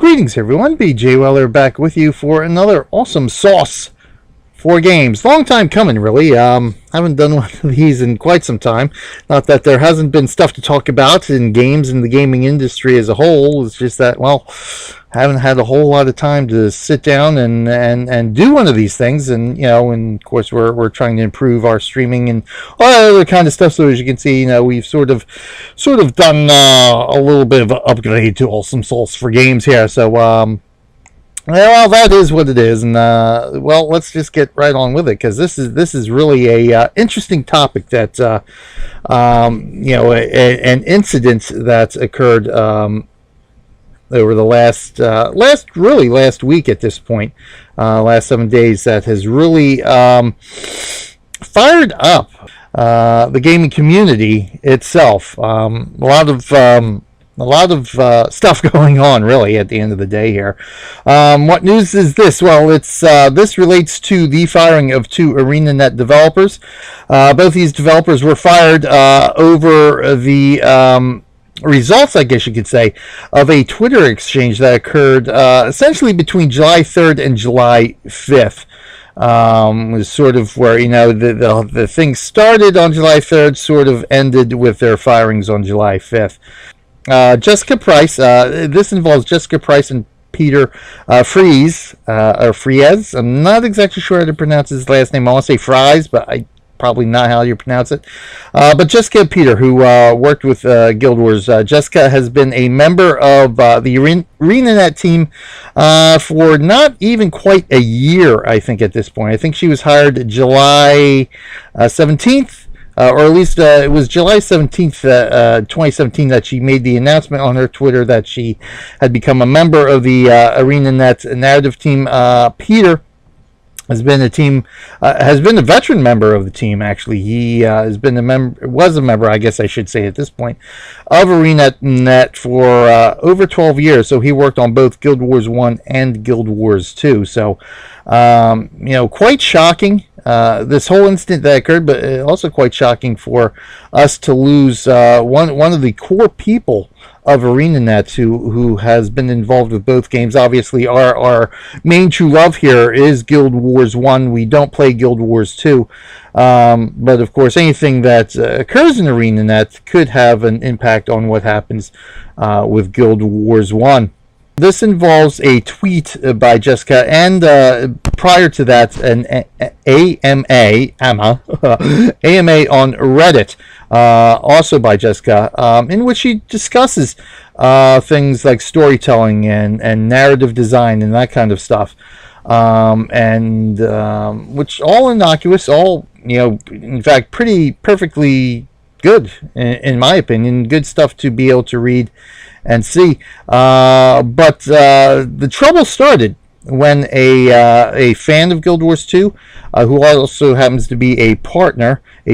Greetings everyone, BJ Weller back with you for another awesome sauce for games. Long time coming, really. Haven't done one of these in quite some time. Not that there hasn't been stuff to talk about in games in the gaming industry as a whole. It's just that, well, haven't had a whole lot of time to sit down and do one of these things. And, you know, and of course we're trying to improve our streaming and all that other kind of stuff. So as you can see, you know, we've sort of done a little bit of an upgrade to Awesome Sauce for Games here. So, well, that is what it is, and well, let's just get right on with it, because this is really a interesting topic that you know, an incident that occurred over the last week at this point, last 7 days, that has really fired up the gaming community itself. A lot of stuff going on, really, at the end of the day here. What news is this? Well, it's this relates to the firing of two ArenaNet developers. Both these developers were fired over the results, I guess you could say, of a Twitter exchange that occurred essentially between July 3rd and July 5th. Was sort of where, you know, the thing started on July 3rd, sort of ended with their firings on July 5th. Jessica Price, this involves Jessica Price and Peter Fries, or Friez. I'm not exactly sure how to pronounce his last name. I want to say Fries, but I probably not how you pronounce it. But Jessica and Peter, who worked with Guild Wars. Jessica has been a member of the ArenaNet team for not even quite a year, I think, at this point. I think she was hired July 17th. Or at least it was July 17th, 2017, that she made the announcement on her Twitter that she had become a member of the ArenaNet narrative team. Peter has been a veteran member of the team. Actually, he was a member, I guess I should say at this point, of ArenaNet for over 12 years. So he worked on both Guild Wars 1 and Guild Wars 2. So, you know, quite shocking. This whole incident that occurred, but also quite shocking for us to lose one of the core people of ArenaNet who has been involved with both games. Obviously, our main true love here is Guild Wars 1. We don't play Guild Wars 2. But of course, anything that occurs in ArenaNet could have an impact on what happens with Guild Wars 1. This involves a tweet by Jessica, and prior to that, an AMA on Reddit, also by Jessica, in which she discusses things like storytelling and narrative design and that kind of stuff, and which all innocuous, all, you know, in fact, perfectly good, in my opinion, good stuff to be able to read and see, but the trouble started when a fan of Guild Wars 2, who also happens to be a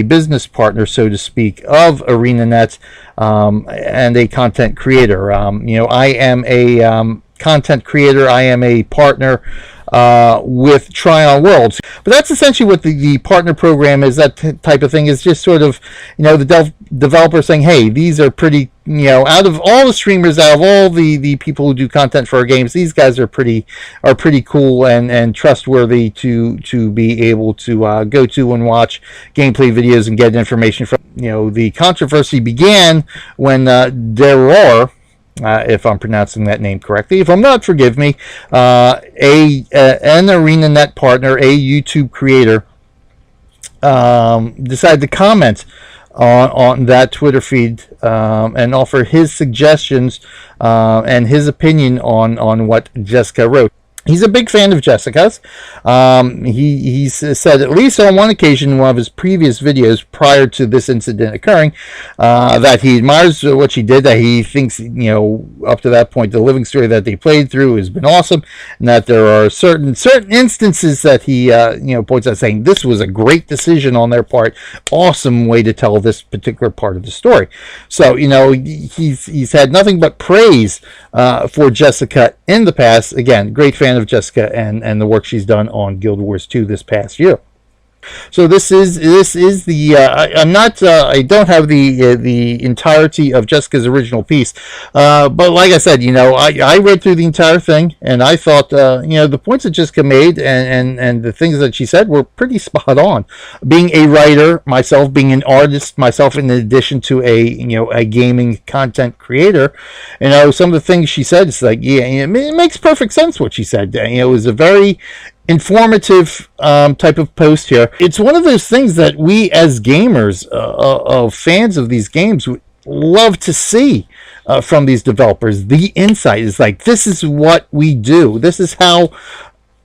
business partner, so to speak, of ArenaNet, and a content creator. You know, I am a content creator. I am a partner with Tryon Worlds. But that's essentially what the partner program is. That type of thing is just sort of, you know, the developer saying, hey, these are pretty, you know, out of all the streamers, out of all the people who do content for our games, these guys are pretty cool and trustworthy to be able to go to and watch gameplay videos and get information from. You know, the controversy began when Deror, if I'm pronouncing that name correctly. If I'm not, forgive me. An ArenaNet partner, a YouTube creator, decided to comment on that Twitter feed and offer his suggestions and his opinion on what Jessica wrote. He's a big fan of Jessica's. He's said, at least on one occasion in one of his previous videos prior to this incident occurring, that he admires what she did, that he thinks, you know, up to that point, the living story that they played through has been awesome, and that there are certain instances that he, you know, points out, saying this was a great decision on their part, awesome way to tell this particular part of the story. So, you know, he's had nothing but praise for Jessica in the past. Again, great fan of Jessica and the work she's done on Guild Wars 2 this past year. So this is the I'm not I don't have the entirety of Jessica's original piece, but like I said, I read through the entire thing, and I thought the points that Jessica made and the things that she said were pretty spot on. Being a writer myself, being an artist myself, in addition to a gaming content creator, some of the things she said, it's like, yeah, it makes perfect sense what she said. It was a very informative type of post here. It's one of those things that we as gamers, fans of these games, would love to see from these developers. The insight is like, this is what we do. This is how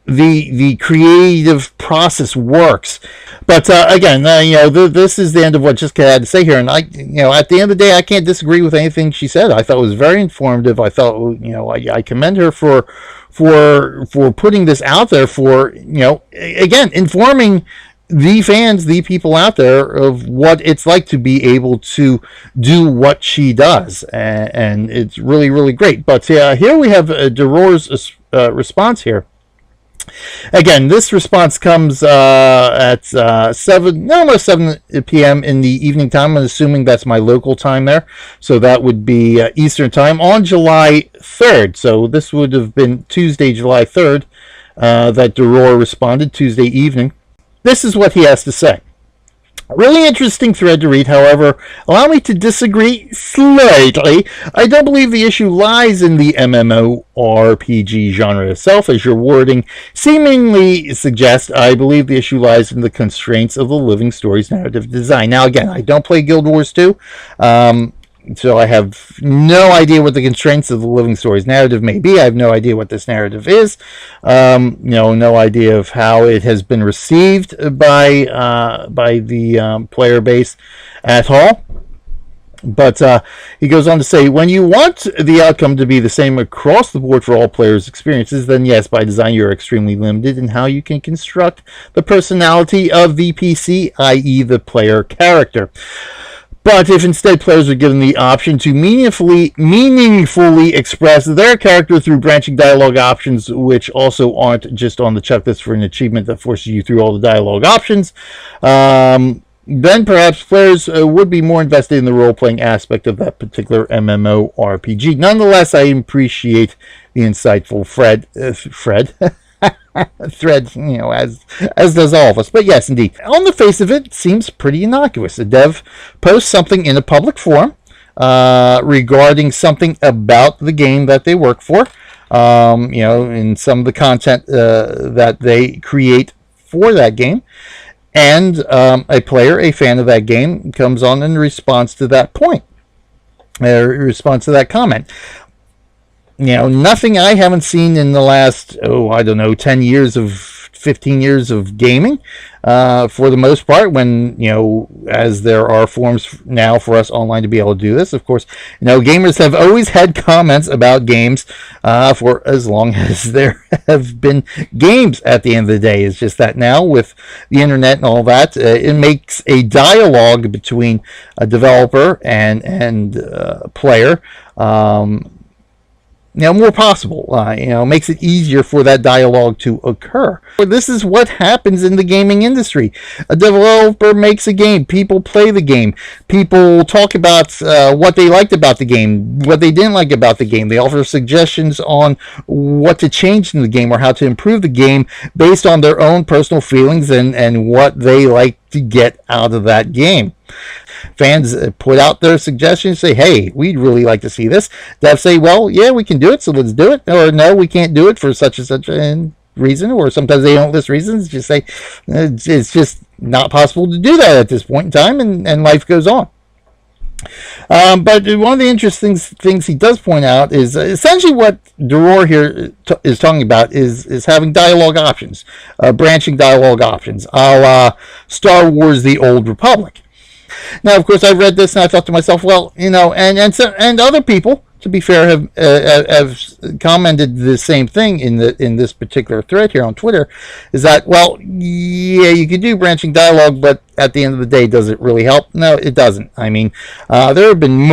the creative process works. But again, this is the end of what Jessica had to say here, and at the end of the day, I can't disagree with anything she said. I thought it was very informative. I thought, I commend her for putting this out there, for again, informing the fans, the people out there, of what it's like to be able to do what she does, and it's really, really great. But here we have Doror's response here. Again, this response comes at 7 p.m. in the evening time. I'm assuming that's my local time there. So that would be Eastern time on July 3rd. So this would have been Tuesday, July 3rd, that Doror responded, Tuesday evening. This is what he has to say. Really interesting thread to read, however, allow me to disagree slightly. I don't believe the issue lies in the MMORPG genre itself, as your wording seemingly suggests. I believe the issue lies in the constraints of the Living Stories narrative design. Now, again, I don't play Guild Wars 2, so I have no idea what the constraints of the Living Stories narrative may be. I have no idea what this narrative is. No idea of how it has been received by the player base at all. But he goes on to say, when you want the outcome to be the same across the board for all players' experiences, then yes, by design you're extremely limited in how you can construct the personality of the PC, i.e. the player character. But if instead players are given the option to meaningfully express their character through branching dialogue options, which also aren't just on the checklist for an achievement that forces you through all the dialogue options, then perhaps players would be more invested in the role-playing aspect of that particular MMORPG. Nonetheless, I appreciate the insightful thread, as does all of us. But yes, indeed, on the face of it seems pretty innocuous. A dev posts something in a public forum regarding something about the game that they work for, in some of the content that they create for that game, and a player, a fan of that game, comes on in response to that point, response to that comment. Nothing I haven't seen in the last, 10 years of 15 years of gaming, for the most part, when, as there are forums now for us online to be able to do this. Of course, gamers have always had comments about games for as long as there have been games at the end of the day. It's just that now with the internet and all that, it makes a dialogue between a developer and player more possible. Makes it easier for that dialogue to occur. This is what happens in the gaming industry. A developer makes a game. People play the game. People talk about what they liked about the game, what they didn't like about the game. They offer suggestions on what to change in the game or how to improve the game based on their own personal feelings and what they like to get out of that game. Fans put out their suggestions, say, hey, we'd really like to see this. Devs say, well, yeah, we can do it, so let's do it. Or no, we can't do it for such and such a reason. Or sometimes they don't list reasons, just say it's just not possible to do that at this point in time, and life goes on. But one of the interesting things he does point out is essentially what Doror here is talking about is having dialogue options, branching dialogue options, a la Star Wars: The Old Republic. Now, of course, I read this and I thought to myself, well, and other people to be fair, have commented the same thing in this particular thread here on Twitter, is that, well, yeah, you could do branching dialogue, but at the end of the day, does it really help? No, it doesn't. I mean, there have been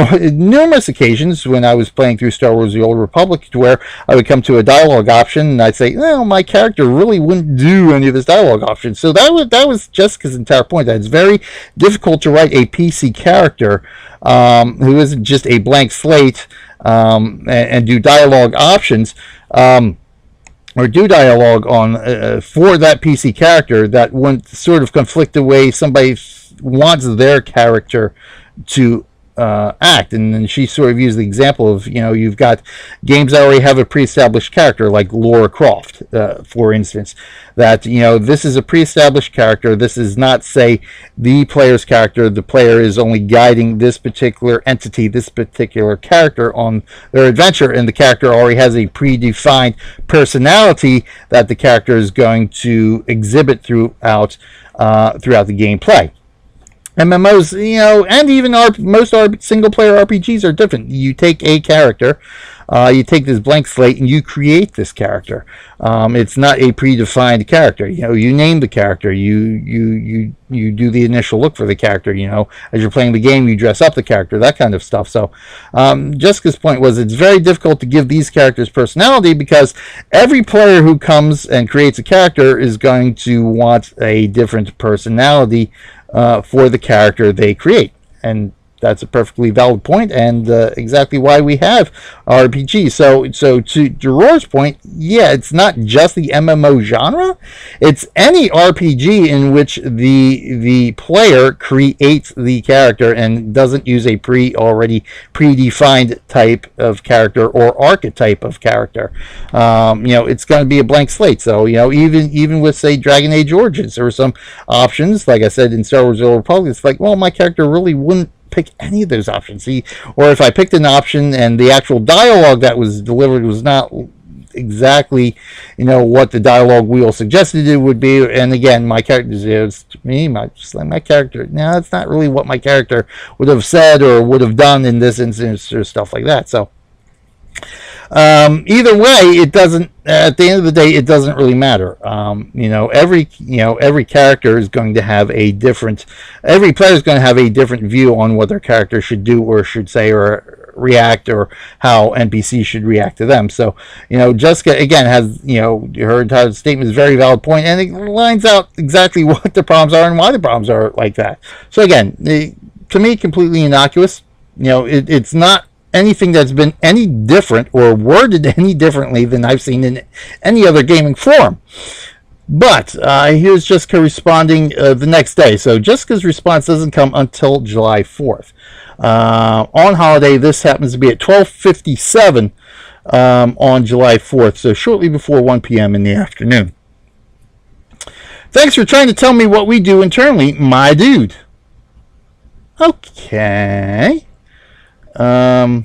numerous occasions when I was playing through Star Wars: The Old Republic to where I would come to a dialogue option and I'd say, well, my character really wouldn't do any of this dialogue options. So that was Jessica's entire point, that it's very difficult to write a PC character who isn't just a blank slate and do dialogue options, or do dialogue on for that PC character that wouldn't sort of conflict the way somebody wants their character to act. And then she sort of used the example of, you've got games that already have a pre-established character, like Lara Croft, for instance, that, this is a pre-established character. This is not, say, the player's character. The player is only guiding this particular entity, this particular character on their adventure, and the character already has a predefined personality that the character is going to exhibit throughout the gameplay. MMOs, and even most single-player RPGs are different. You take a character, you take this blank slate, and you create this character. It's not a predefined character. You name the character. You do the initial look for the character. As you're playing the game, you dress up the character, that kind of stuff. So, Jessica's point was it's very difficult to give these characters personality because every player who comes and creates a character is going to want a different personality for the character they create, and that's a perfectly valid point, and exactly why we have RPG. So to Roar's point, yeah, it's not just the MMO genre; it's any RPG in which the player creates the character and doesn't use a already predefined type of character or archetype of character. It's going to be a blank slate. So even with, say, Dragon Age Origins, there were some options, like I said, in Star Wars: The Old Republic. It's like, well, my character really wouldn't pick any of those options. Or if I picked an option and the actual dialogue that was delivered was not exactly what the dialogue wheel suggested it would be, and again, my character, my character, no, that's not really what my character would have said or would have done in this instance, or stuff like that. So either way, it doesn't, at the end of the day, it doesn't really matter. Every character is going to have every player is going to have a different view on what their character should do or should say or react, or how NPCs should react to them. So, Jessica, again, has, her entire statement is a very valid point, and it lines out exactly what the problems are and why the problems are like that. So again, to me, completely innocuous. It's not anything that's been any different or worded any differently than I've seen in any other gaming forum. But here's Jessica responding the next day. So Jessica's response doesn't come until July 4th. On holiday, this happens to be at 12:57 on July 4th, so shortly before 1 p.m. in the afternoon. Thanks for trying to tell me what we do internally, my dude. Okay. All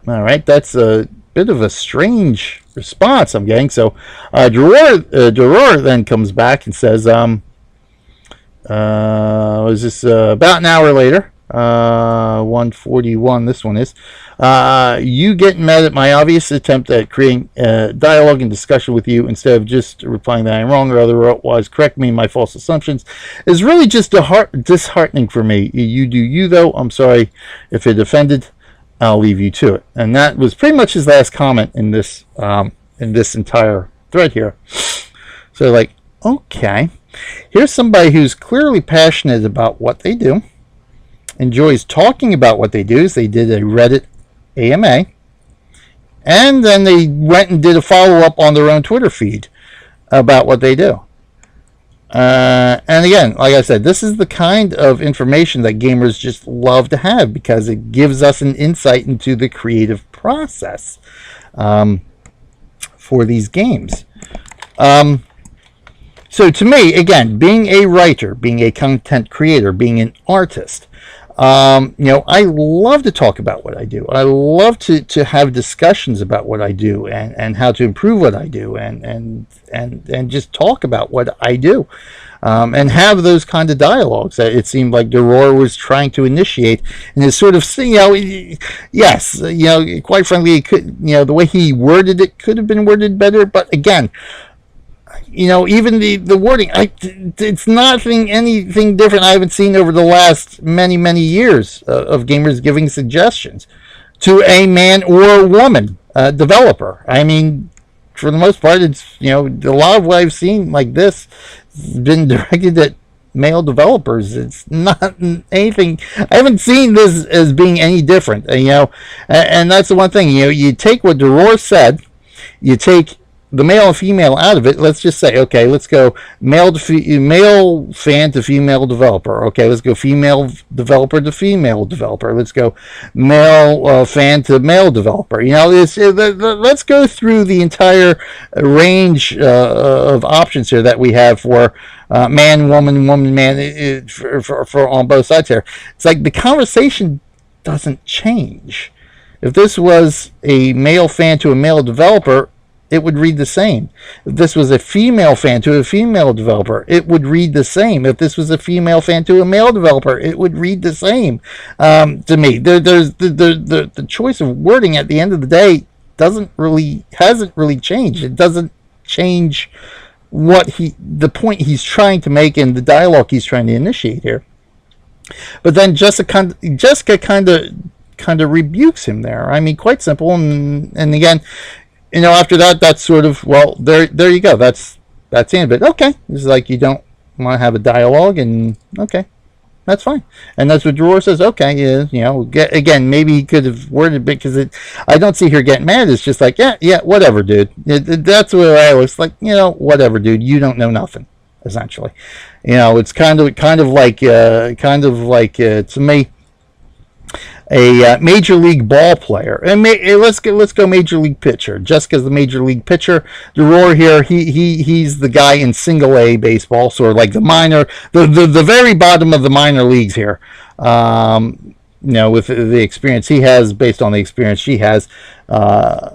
right, that's a bit of a strange response I'm getting. So, Doror then comes back and says, was this about an hour later? 1:41, this one is. You getting mad at my obvious attempt at creating dialogue and discussion with you instead of just replying that I'm wrong or otherwise correct me in my false assumptions is really just disheartening for me. You do you, though. I'm sorry if it offended. I'll leave you to it. And that was pretty much his last comment in this entire thread here. So, like, okay, here's somebody who's clearly passionate about what they do, enjoys talking about what they do. They did a Reddit AMA, and then they went and did a follow-up on their own Twitter feed about what they do. And again, like I said, this is the kind of information that gamers just love to have because it gives us an insight into the creative process for these games. So to me, again, being a writer, being a content creator, being an artist, I love to talk about what I do. I love to have discussions about what I do and how to improve what I do and just talk about what I do. And have those kind of dialogues that it seemed like Deror was trying to initiate, and it's sort of, yes, quite frankly, it could, the way he worded it could have been worded better. But again, even the wording, it's nothing, anything different I haven't seen over the last many years of gamers giving suggestions to a man or a woman developer. I mean, for the most part, it's, a lot of what I've seen like this has been directed at male developers. It's not anything, I haven't seen this as being any different, and that's the one thing, you take what Deror said, you take the male and female out of it. Let's just say, okay, let's go male fan to female developer. Okay, let's go female developer to female developer. Let's go male fan to male developer. Let's go through the entire range of options here that we have for man, woman, man, for on both sides here. It's like the conversation doesn't change. If this was a male fan to a male developer, it would read the same. If this was a female fan to a female developer, it would read the same. If this was a female fan to a male developer, it would read the same. To me, there's the choice of wording at the end of the day hasn't really changed. It doesn't change the point he's trying to make and the dialogue he's trying to initiate here. But then Jessica kind of rebukes him there. I mean, quite simple. And again, after that, that's sort of, well, there you go. That's the end of it. Okay. It's like you don't want to have a dialogue, and okay, that's fine. And that's what Deror says. Okay, again, maybe he could have worded it because I don't see her getting mad. It's just like, yeah, whatever, dude. That's where I was like, whatever, dude. You don't know nothing, essentially. It's kind of like to me, a major league ball player, and let's go major league pitcher. Jessica's the major league pitcher. Deror here, he's the guy in single A baseball, sort of like the very bottom of the minor leagues here. With the experience he has, based on the experience she has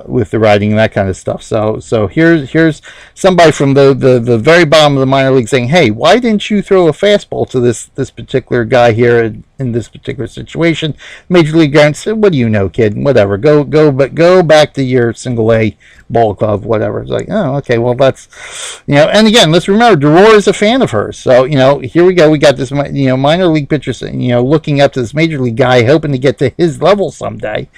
with the writing and that kind of stuff. So here's somebody from the very bottom of the minor league saying, hey, why didn't you throw a fastball to this particular guy here in this particular situation? Major league guy said, what do you know, kid? Whatever. Go back to your single A ball club, whatever. It's like, oh, okay, well, that's, and again, let's remember, Deror is a fan of hers. So, here we go. We got this, minor league pitcher, looking up to this major league guy, hoping to get to his level someday.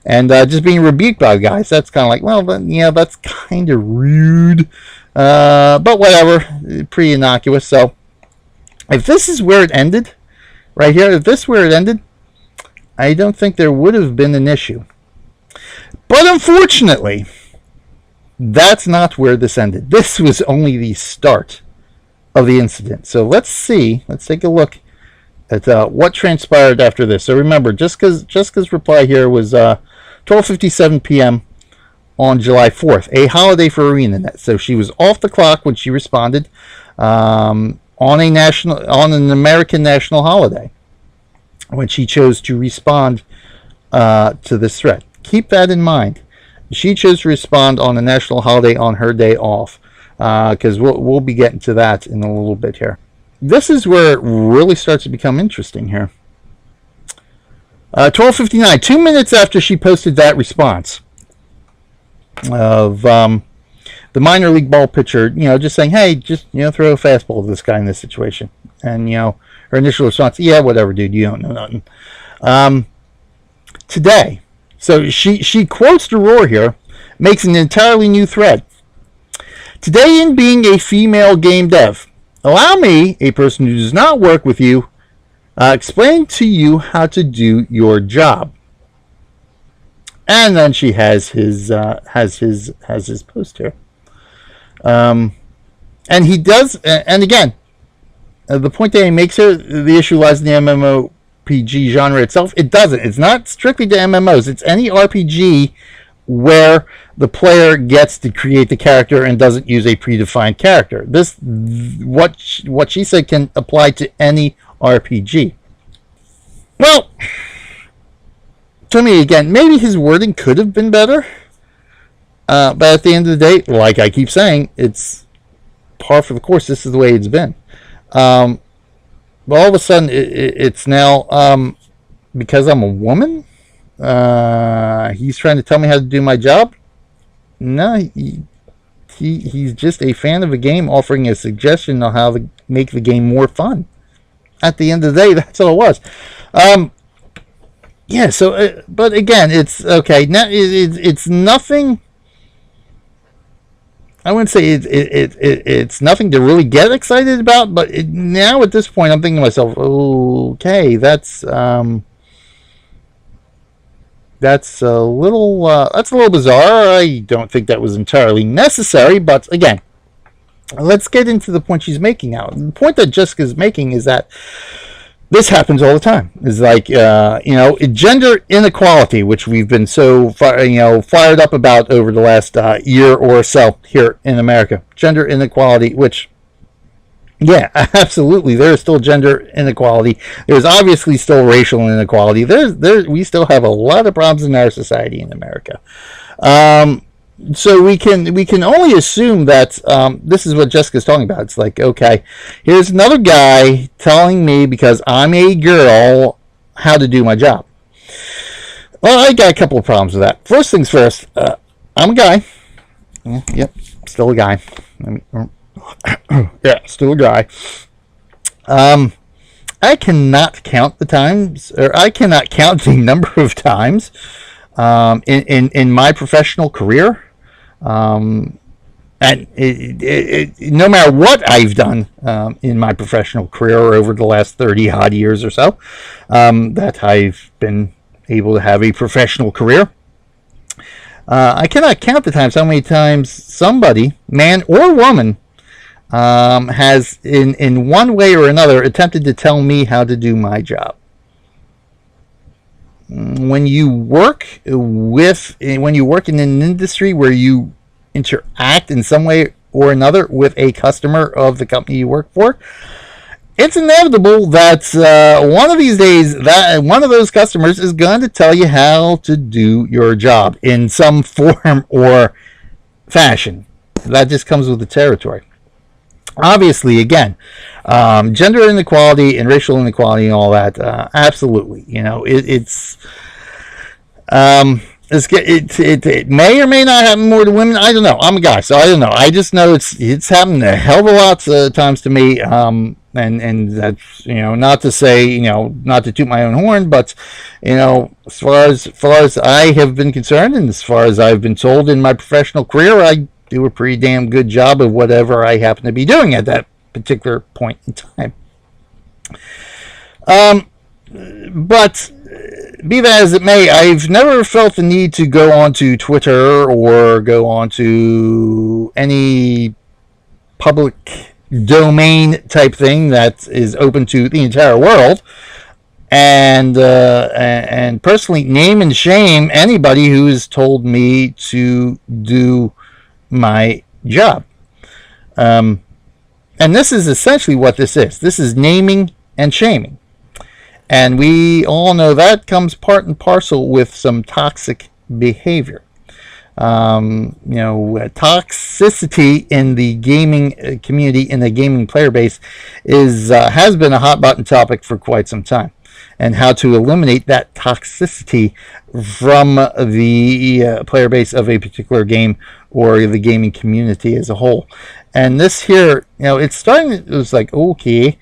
And just being rebuked by guys, that's kind of like, well, that's kind of rude. But whatever, pretty innocuous. So, if this is where it ended, right here, if this is where it ended, I don't think there would have been an issue. But unfortunately, that's not where this ended. This was only the start of the incident. So let's take a look at what transpired after this. So remember, Jessica's reply here was 12:57 p.m. on July 4th, a holiday for ArenaNet. So she was off the clock when she responded on an American national holiday when she chose to respond to this threat. Keep that in mind. She chose to respond on a national holiday on her day off, because we'll be getting to that in a little bit here. This is where it really starts to become interesting here. 12:59, 2 minutes after she posted that response of the minor league ball pitcher, just saying, hey, just throw a fastball to this guy in this situation, and her initial response, yeah, whatever, dude, you don't know nothing. Today, so she quotes Deror here, makes an entirely new thread. Today, in being a female game dev, allow me, a person who does not work with you, explain to you how to do your job. And then she has his post here. And he does, and again, the point that he makes here, the issue lies in the MMORPG genre itself. It doesn't. It's not strictly to MMOs. It's any RPG where the player gets to create the character and doesn't use a predefined character. What she said can apply to any RPG. Well, to me, again, maybe his wording could have been better. But at the end of the day, like I keep saying, it's par for the course. This is the way it's been. But all of a sudden, it's now because I'm a woman. He's trying to tell me how to do my job. No, he's just a fan of a game, offering a suggestion on how to make the game more fun. At the end of the day, that's all it was. Yeah. So, but again, it's okay. Now it's nothing. I wouldn't say it's nothing to really get excited about, but now at this point, I'm thinking to myself, okay, that's a little bizarre. I don't think that was entirely necessary, but again, let's get into the point she's making now. The point that Jessica's making is that this happens all the time. It's like, gender inequality, which we've been so fired up about over the last year or so here in America. Gender inequality, which, yeah, absolutely, there is still gender inequality. There's obviously still racial inequality. We still have a lot of problems in our society in America. So we can only assume that this is what Jessica's talking about. It's like, okay, here's another guy telling me because I'm a girl how to do my job. Well, I got a couple of problems with that. First things first, I'm a guy. Yep, still a guy. Yeah, still a guy. I cannot count the times, or I cannot count the number of times in my professional career. And no matter what I've done in my professional career over the last 30 odd years or so, that I've been able to have a professional career, I cannot count the times how many times somebody, man or woman, has in one way or another attempted to tell me how to do my job. When you work in an industry where you interact in some way or another with a customer of the company you work for, it's inevitable that one of these days that one of those customers is going to tell you how to do your job in some form or fashion. That just comes with the territory. Obviously, again, gender inequality and racial inequality and all that, absolutely. It may or may not happen more to women. I don't know. I'm a guy, so I don't know. I just know it's happened a hell of a lot of times to me. And that's, not to say, not to toot my own horn, but as far as I have been concerned, and as far as I've been told in my professional career, I do a pretty damn good job of whatever I happen to be doing at that particular point in time. But be that as it may, I've never felt the need to go onto Twitter or go onto any public domain type thing that is open to the entire world and personally name and shame anybody who has told me to do my job. And this is essentially what this is. This is naming and shaming. And we all know that comes part and parcel with some toxic behavior. Toxicity in the gaming community, in the gaming player base, has been a hot button topic for quite some time. And how to eliminate that toxicity from the player base of a particular game or the gaming community as a whole. And this here, it was like, okay,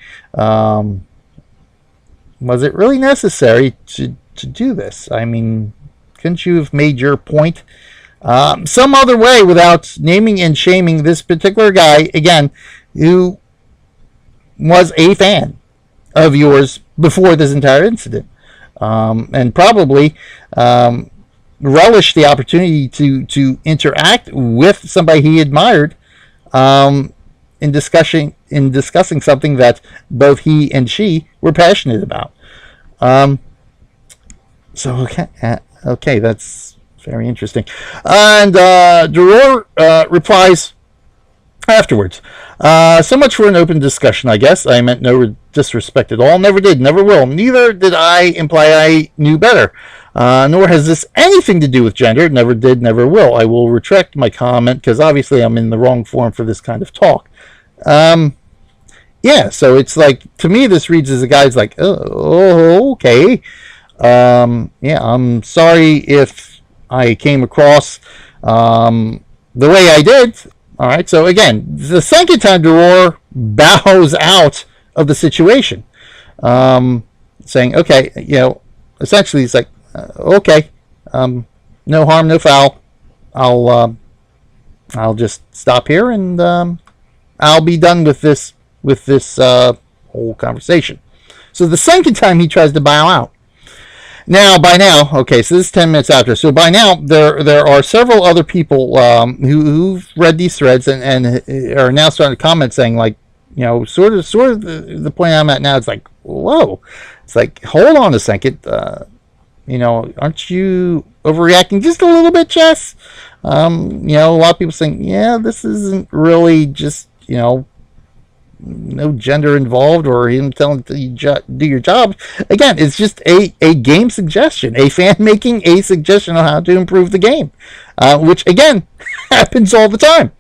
was it really necessary to do this? I mean, couldn't you have made your point some other way without naming and shaming this particular guy, again, who was a fan of yours before this entire incident, and probably relished the opportunity to interact with somebody he admired in discussing something that both he and she were passionate about. So okay, that's very interesting. And Duror replies afterwards. So much for an open discussion, I guess. I meant no disrespect at all. Never did, never will. Neither did I imply I knew better. Nor has this anything to do with gender. Never did, never will. I will retract my comment because obviously I'm in the wrong forum for this kind of talk. Yeah, so it's like, to me, this reads as a guy's like, oh, okay. Yeah, I'm sorry if I came across the way I did. All right, so again, the second time Duror bows out of the situation, saying, okay, essentially he's like, okay, no harm, no foul. I'll just stop here and I'll be done with this whole conversation. So the second time he tries to bow out. Now, by now, okay, so this is 10 minutes after. So by now, there are several other people who've read these threads and are now starting to comment saying, like, sort of the point I'm at now. It's like, whoa, it's like, hold on a second, aren't you overreacting just a little bit, Jess? A lot of people saying, yeah, this isn't really just, no gender involved or him telling you do your job. Again, it's just a game suggestion, a fan making a suggestion on how to improve the game, which again happens all the time.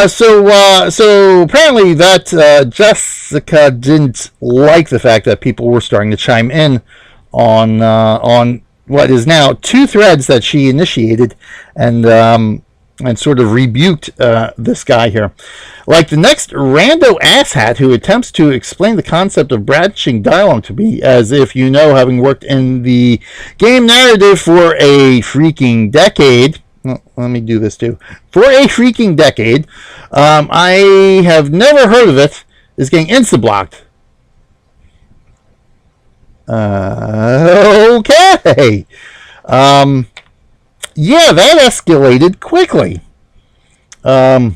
So apparently that Jessica didn't like the fact that people were starting to chime in on what is now 2 threads that she initiated and sort of rebuked this guy here. Like the next rando asshat who attempts to explain the concept of branching dialogue to me as if having worked in the game narrative for a freaking decade. Well, let me do this too. For a freaking decade, I have never heard of it, is getting insta-blocked. Okay. Yeah, that escalated quickly. The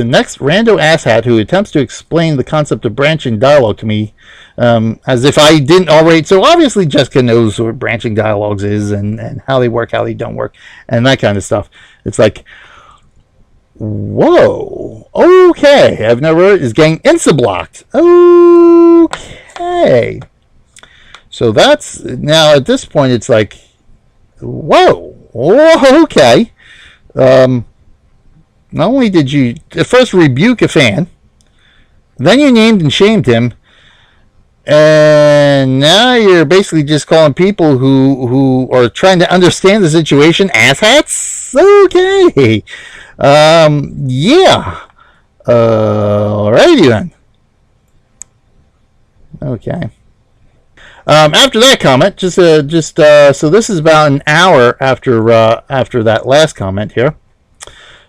next rando asshat who attempts to explain the concept of branching dialogue to me, as if I didn't already. So obviously Jessica knows what branching dialogues is and how they work, how they don't work, and that kind of stuff. It's like, whoa, okay, I've never heard, is getting insta-blocked. Okay. So that's, now at this point it's like, whoa, okay. Not only did you at first rebuke a fan, then you named and shamed him, and now you're basically just calling people who are trying to understand the situation asshats? Okay. Yeah. Alrighty then. Okay. After that comment, so this is about an hour after that last comment here.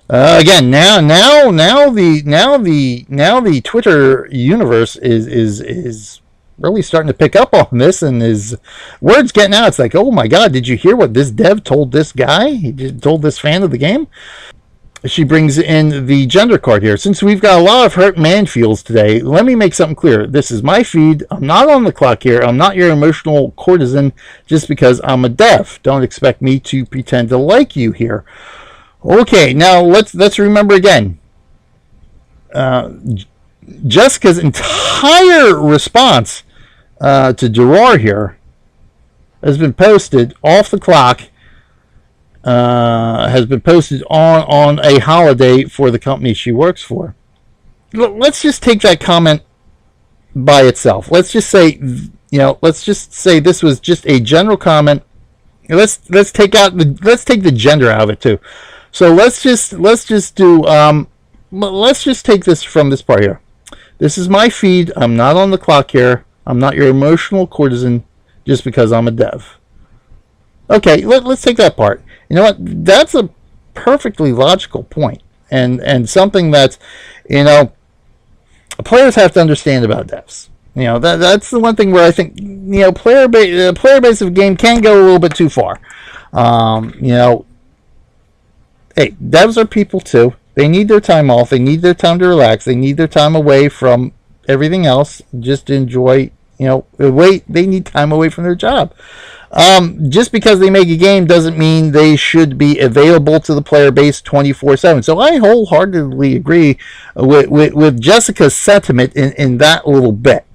Again, now the Twitter universe is really starting to pick up on this, and his words getting out. It's like, oh my God, did you hear what this dev told this guy? He told this fan of the game. She brings in the gender card here. Since we've got a lot of hurt man feels today, let me make something clear. This is my feed. I'm not on the clock here. I'm not your emotional courtesan just because I'm a dev. Don't expect me to pretend to like you here. Okay, now let's remember again. Jessica's entire response to Duror here has been posted off the clock. Has been posted on a holiday for the company she works for. Let's just take that comment by itself. Let's just say, this was just a general comment. Let's take the gender out of it too. So let's just take this from this part here. This is my feed. I'm not on the clock here. I'm not your emotional courtesan just because I'm a dev. Okay, let's take that part. You know what? That's a perfectly logical point, and something that, players have to understand about devs. That's the one thing where I think, player base of a game can go a little bit too far. Hey, devs are people too. They need their time off. They need their time to relax. They need their time away from everything else, just to enjoy they need time away from their job. Just because they make a game doesn't mean they should be available to the player base 24/7. So I wholeheartedly agree with Jessica's sentiment in that little bit.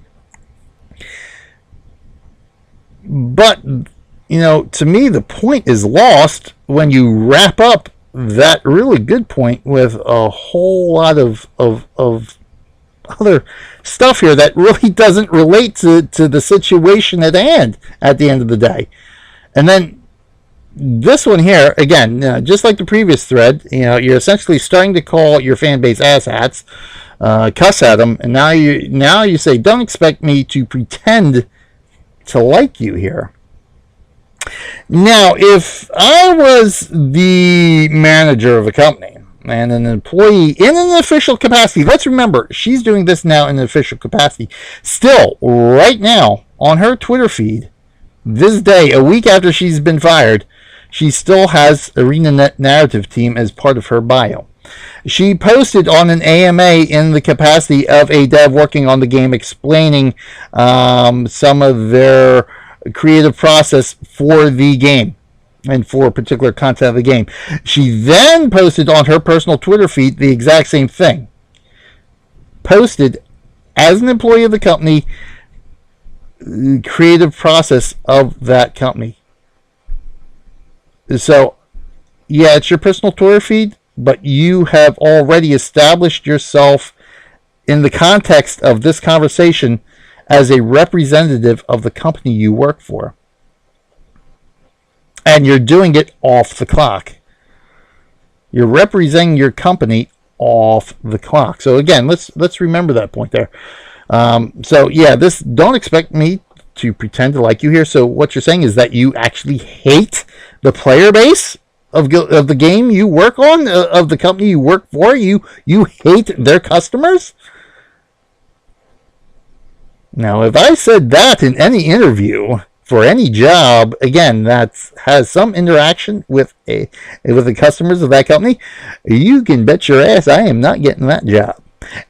But, to me, the point is lost when you wrap up that really good point with a whole lot of other stuff here that really doesn't relate to the situation at hand at the end of the day. And then this one here, again, just like the previous thread, you're essentially starting to call your fan base asshats, cuss at them, and now you say, don't expect me to pretend to like you here. Now, if I was the manager of a company and an employee in an official capacity, let's remember, she's doing this now in an official capacity. Still, right now, on her Twitter feed, this day, a week after she's been fired, she still has ArenaNet narrative team as part of her bio. She posted on an AMA in the capacity of a dev working on the game, explaining some of their creative process for the game and for particular content of the game. She then posted on her personal Twitter feed the exact same thing. Posted as an employee of the company, creative process of that company. So, yeah, it's your personal Twitter feed, but you have already established yourself in the context of this conversation as a representative of the company you work for. And you're doing it off the clock. You're representing your company off the clock. So again, let's remember that point there. So yeah, don't expect me to pretend to like you here. So what you're saying is that you actually hate the player base of the game you work on, of the company you work for. You hate their customers. Now, if I said that in any interview for any job, again, that has some interaction with the customers of that company, you can bet your ass I am not getting that job.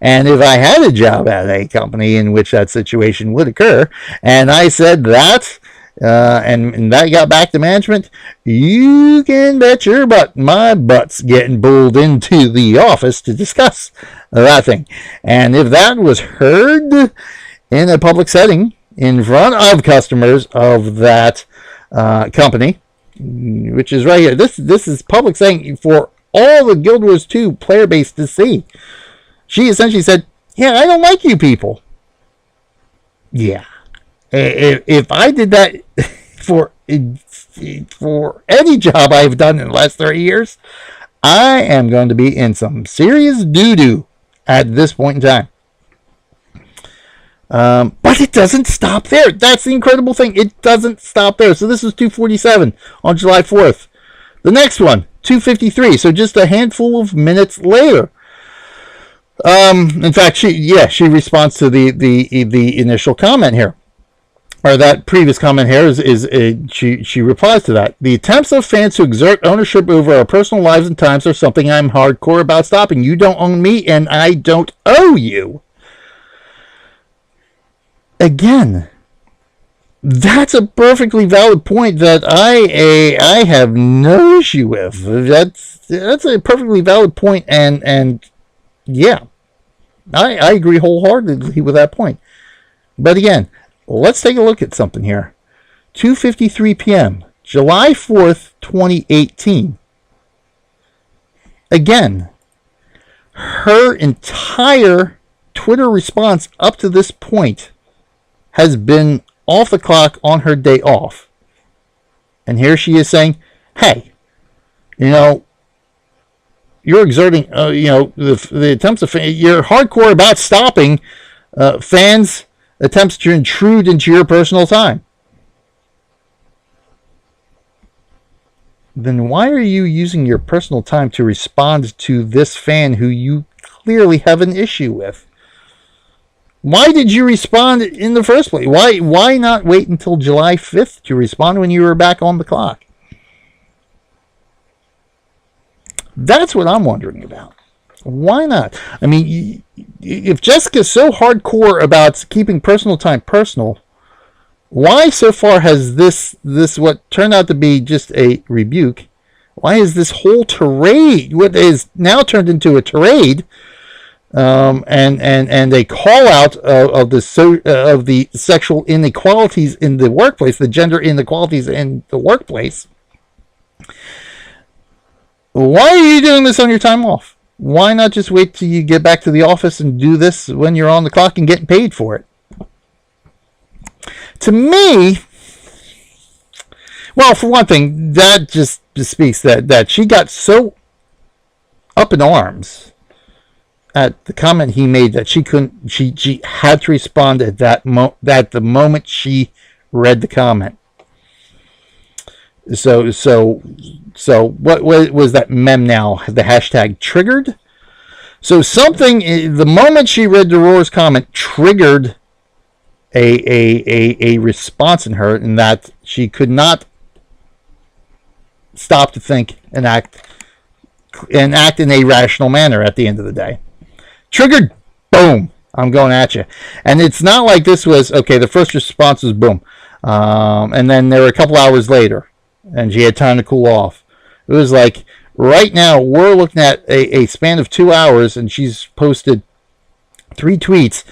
And if I had a job at a company in which that situation would occur, and I said that, and that got back to management, you can bet your butt my butt's getting pulled into the office to discuss that thing. And if that was heard in a public setting in front of customers of that company, which is right here, this is public saying for all the Guild Wars 2 player base to see. She essentially said, yeah, I don't like you people. Yeah. If I did that for any job I've done in the last 30 years, I am going to be in some serious doo-doo at this point in time. But it doesn't stop there. That's the incredible thing. It doesn't stop there. So this was 2:47 on July 4th. The next one, 2:53. So just a handful of minutes later. In fact, she responds to the initial comment here, or that previous comment here she replies to that. The attempts of fans to exert ownership over our personal lives and times are something I'm hardcore about stopping. You don't own me, and I don't owe you. Again, that's a perfectly valid point that I have no issue with. That's a perfectly valid point, and yeah, I agree wholeheartedly with that point. But again, let's take a look at something here. 2:53 p.m., July 4th, 2018. Again, her entire Twitter response up to this point has been off the clock on her day off. And here she is saying, hey, you're exerting, the attempts of you're hardcore about stopping fans' attempts to intrude into your personal time. Then why are you using your personal time to respond to this fan who you clearly have an issue with? Why did you respond in the first place? Why not wait until July 5th to respond when you were back on the clock? That's what I'm wondering about. Why not? I mean, if Jessica's so hardcore about keeping personal time personal, why so far has this what turned out to be just a rebuke? Why is this whole tirade, what is now turned into a tirade, and a call out of the sexual inequalities in the workplace, the gender inequalities in the workplace? Why are you doing this on your time off? Why not just wait till you get back to the office and do this when you're on the clock and getting paid for it? To me, well, for one thing, that just speaks that she got so up in arms at the comment he made that she couldn't. She had to respond at the moment she read the comment. So what was that meme now? The hashtag triggered. So something, the moment she read Aurora's comment, triggered a response in her, in that she could not stop to think and act in a rational manner at the end of the day. Triggered, boom, I'm going at you. And it's not like this was, okay, the first response was boom. And then there were a couple hours later, and she had time to cool off. It was like, right now, we're looking at a span of 2 hours, and she's posted 3 tweets,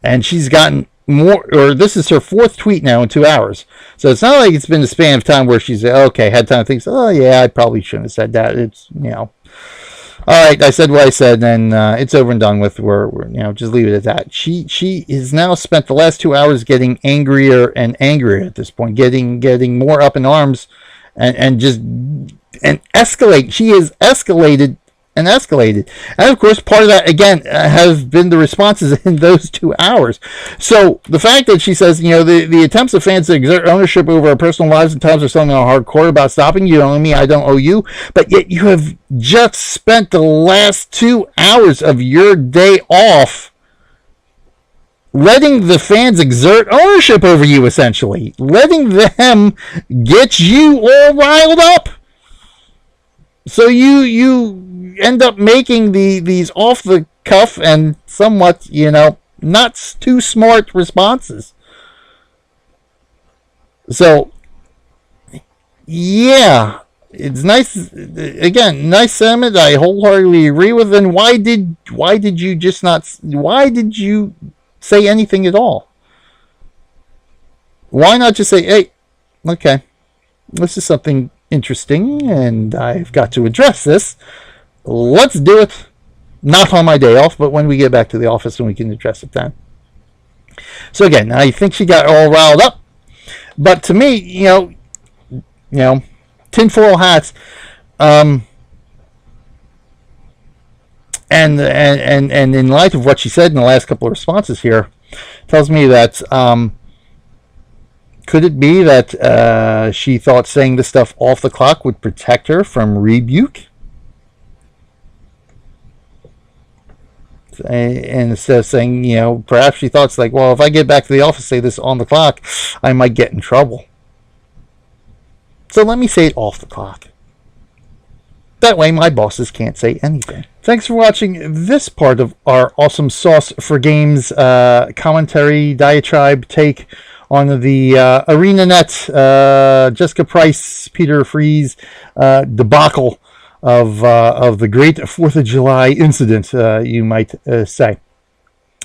and she's gotten more, or this is her 4th tweet now in 2 hours. So it's not like it's been a span of time where she's, okay, had time to think, oh yeah, I probably shouldn't have said that. It's, all right, I said what I said, and it's over and done with. We're just leave it at that. She has now spent the last 2 hours getting angrier and angrier at this point, getting more up in arms, and escalate. She has escalated and escalated. And of course, part of that, again, have been the responses in those 2 hours. So the fact that she says, the attempts of fans to exert ownership over our personal lives and times are something hardcore about stopping. You don't owe me, I don't owe you. But yet you have just spent the last 2 hours of your day off letting the fans exert ownership over you, essentially. Letting them get you all riled up. So you end up making these off the cuff and somewhat, not too smart responses. So yeah, it's nice. Again, nice sentiment. I wholeheartedly agree with. And why did you just not? Why did you say anything at all? Why not just say, hey, okay, this is something interesting, and I've got to address this. Let's do it. Not on my day off, but when we get back to the office and we can address it then. So again, I think she got all riled up. But to me, tinfoil hats, and in light of what she said in the last couple of responses here, tells me that could it be that she thought saying this stuff off the clock would protect her from rebuke? And instead of saying, perhaps she thought, like, well, if I get back to the office, say this on the clock, I might get in trouble. So let me say it off the clock. That way my bosses can't say anything. Thanks for watching this part of our awesome Sauce for Games commentary, diatribe, take on the ArenaNet, Jessica Price, Peter Freeze debacle of the great 4th of July incident, you might say.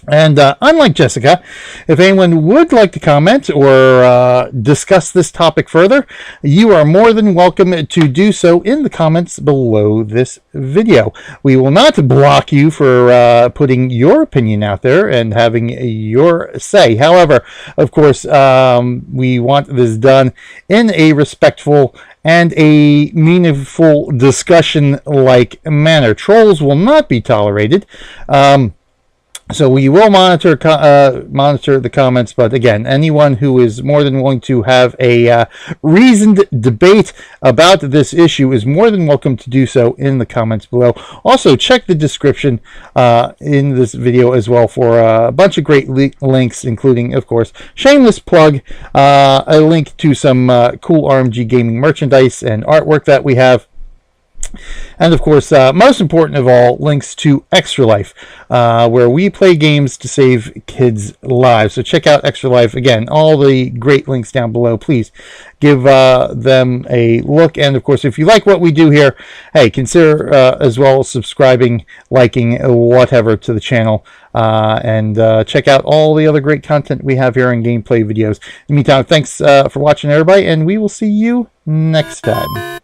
And unlike Jessica, if anyone would like to comment or discuss this topic further, you are more than welcome to do so in the comments below this video. We will not block you for putting your opinion out there and having your say. However, of course, we want this done in a respectful and a meaningful discussion-like manner. Trolls will not be tolerated. So we will monitor the comments, but again, anyone who is more than willing to have a reasoned debate about this issue is more than welcome to do so in the comments below. Also, check the description in this video as well for a bunch of great links, including, of course, shameless plug, a link to some cool RMG gaming merchandise and artwork that we have. And of course, most important of all, links to Extra Life, where we play games to save kids' lives. So check out Extra Life. Again, all the great links down below. Please give them a look. And of course, if you like what we do here, hey, consider as well subscribing, liking, whatever to the channel. And check out all the other great content we have here in gameplay videos. In the meantime, thanks for watching, everybody, and we will see you next time.